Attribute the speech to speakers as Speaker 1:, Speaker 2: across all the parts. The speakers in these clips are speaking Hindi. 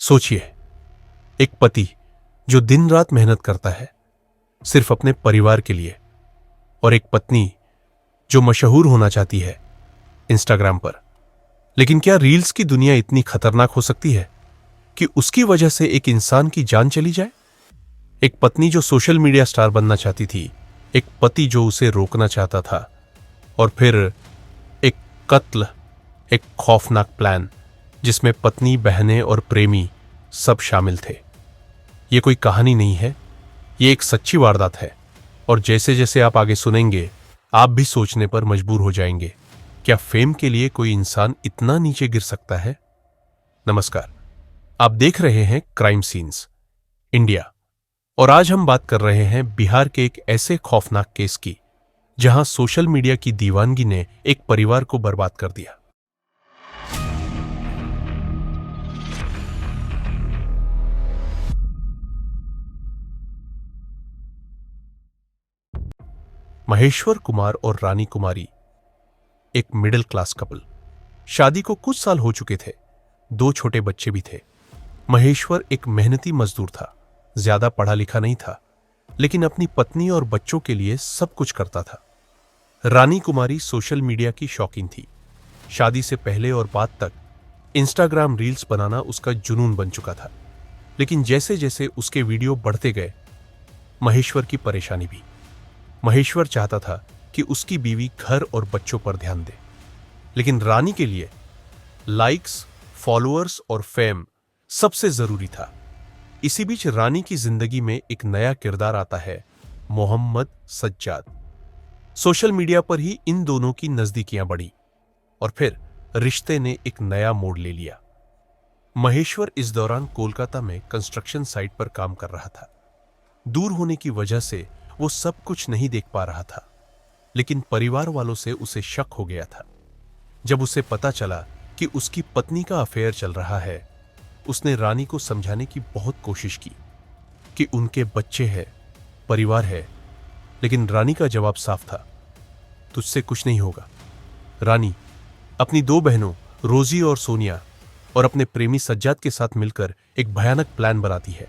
Speaker 1: सोचिए, एक पति जो दिन रात मेहनत करता है सिर्फ अपने परिवार के लिए, और एक पत्नी जो मशहूर होना चाहती है इंस्टाग्राम पर। लेकिन क्या रील्स की दुनिया इतनी खतरनाक हो सकती है कि उसकी वजह से एक इंसान की जान चली जाए? एक पत्नी जो सोशल मीडिया स्टार बनना चाहती थी, एक पति जो उसे रोकना चाहता था, और फिर एक कत्ल, एक खौफनाक प्लान जिसमें पत्नी, बहनें और प्रेमी सब शामिल थे। ये कोई कहानी नहीं है, ये एक सच्ची वारदात है। और जैसे जैसे आप आगे सुनेंगे, आप भी सोचने पर मजबूर हो जाएंगे, क्या फेम के लिए कोई इंसान इतना नीचे गिर सकता है? नमस्कार, आप देख रहे हैं क्राइम सीन्स इंडिया, और आज हम बात कर रहे हैं बिहार के एक ऐसे खौफनाक केस की जहां सोशल मीडिया की दीवानगी ने एक परिवार को बर्बाद कर दिया। महेश्वर कुमार और रानी कुमारी एक मिडिल क्लास कपल। शादी को कुछ साल हो चुके थे, 2 छोटे बच्चे भी थे। महेश्वर एक मेहनती मजदूर था, ज्यादा पढ़ा लिखा नहीं था, लेकिन अपनी पत्नी और बच्चों के लिए सब कुछ करता था। रानी कुमारी सोशल मीडिया की शौकीन थी। शादी से पहले और बाद तक इंस्टाग्राम रील्स बनाना उसका जुनून बन चुका था। लेकिन जैसे जैसे उसके वीडियो बढ़ते गए, महेश्वर की परेशानी भी। महेश्वर चाहता था कि उसकी बीवी घर और बच्चों पर ध्यान दे, लेकिन रानी के लिए लाइक्स, फॉलोअर्स और फेम सबसे जरूरी था। इसी बीच रानी की जिंदगी में एक नया किरदार आता है, मोहम्मद सज्जाद। सोशल मीडिया पर ही इन दोनों की नजदीकियां बढ़ी और फिर रिश्ते ने एक नया मोड़ ले लिया। महेश्वर इस दौरान कोलकाता में कंस्ट्रक्शन साइट पर काम कर रहा था। दूर होने की वजह से वो सब कुछ नहीं देख पा रहा था, लेकिन परिवार वालों से उसे शक हो गया था। जब उसे पता चला कि उसकी पत्नी का अफेयर चल रहा है, उसने रानी को समझाने की बहुत कोशिश की कि उनके बच्चे हैं, परिवार है, लेकिन रानी का जवाब साफ था, तुझसे कुछ नहीं होगा। रानी अपनी 2 बहनों रोजी और सोनिया और अपने प्रेमी सज्जाद के साथ मिलकर एक भयानक प्लान बनाती है।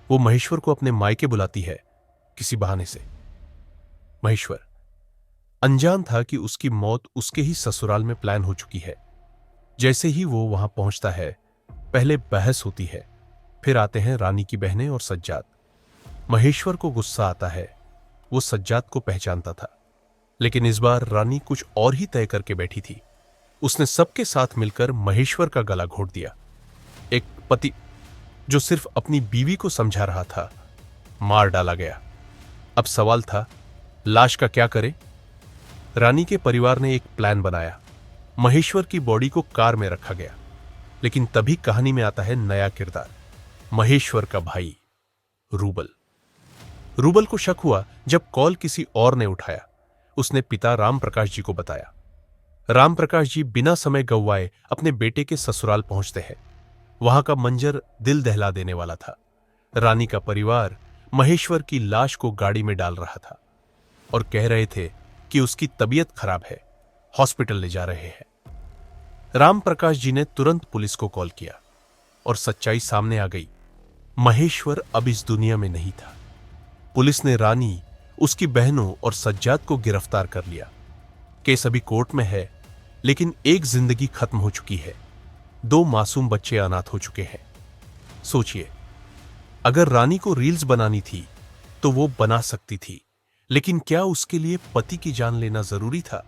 Speaker 1: वो महेश्वर को अपने मायके बुलाती है किसी बहाने से। महेश्वर अनजान था कि उसकी मौत उसके ही ससुराल में प्लान हो चुकी है। जैसे ही वो वहां पहुंचता है, पहले बहस होती है, फिर आते हैं रानी की बहनें और सज्जाद। महेश्वर को गुस्सा आता है, वो सज्जाद को पहचानता था, लेकिन इस बार रानी कुछ और ही तय करके बैठी थी। उसने सबके साथ मिलकर महेश्वर का गला घोट दिया। एक पति जो सिर्फ अपनी बीवी को समझा रहा था, मार डाला गया। अब सवाल था, लाश का क्या करे? रानी के परिवार ने एक प्लान बनाया। महेश्वर की बॉडी को कार में रखा गया, लेकिन तभी कहानी में आता है नया किरदार, महेश्वर का भाई रूबल। रूबल को शक हुआ जब कॉल किसी और ने उठाया। उसने पिता राम प्रकाश जी को बताया। राम प्रकाश जी बिना समय गंवाए अपने बेटे के ससुराल पहुंचते हैं। वहां का मंजर दिल दहला देने वाला था। रानी का परिवार महेश्वर की लाश को गाड़ी में डाल रहा था और कह रहे थे कि उसकी तबीयत खराब है, हॉस्पिटल ले जा रहे हैं। राम प्रकाश जी ने तुरंत पुलिस को कॉल किया और सच्चाई सामने आ गई। महेश्वर अब इस दुनिया में नहीं था। पुलिस ने रानी, उसकी बहनों और सज्जाद को गिरफ्तार कर लिया। केस अभी कोर्ट में है, लेकिन एक जिंदगी खत्म हो चुकी है। 2 मासूम बच्चे अनाथ हो चुके हैं। सोचिए, अगर रानी को रील्स बनानी थी तो वो बना सकती थी, लेकिन क्या उसके लिए पति की जान लेना जरूरी था?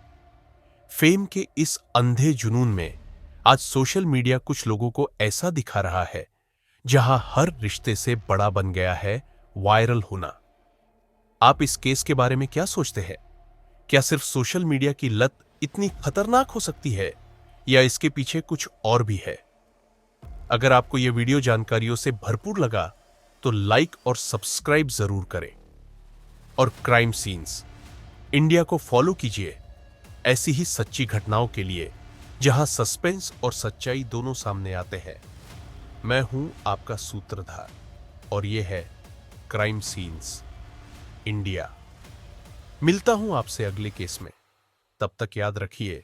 Speaker 1: फेम के इस अंधे जुनून में आज सोशल मीडिया कुछ लोगों को ऐसा दिखा रहा है जहां हर रिश्ते से बड़ा बन गया है वायरल होना। आप इस केस के बारे में क्या सोचते हैं? क्या सिर्फ सोशल मीडिया की लत इतनी खतरनाक हो सकती है, या इसके पीछे कुछ और भी है? अगर आपको यह वीडियो जानकारियों से भरपूर लगा तो लाइक और सब्सक्राइब जरूर करें, और क्राइम सीन्स इंडिया को फॉलो कीजिए ऐसी ही सच्ची घटनाओं के लिए, जहां सस्पेंस और सच्चाई दोनों सामने आते हैं। मैं हूं आपका सूत्रधार, और यह है क्राइम सीन्स इंडिया। मिलता हूं आपसे अगले केस में। तब तक याद रखिए,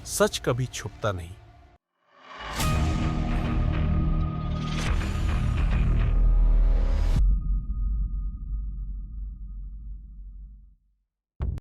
Speaker 1: सच कभी छुपता नहीं।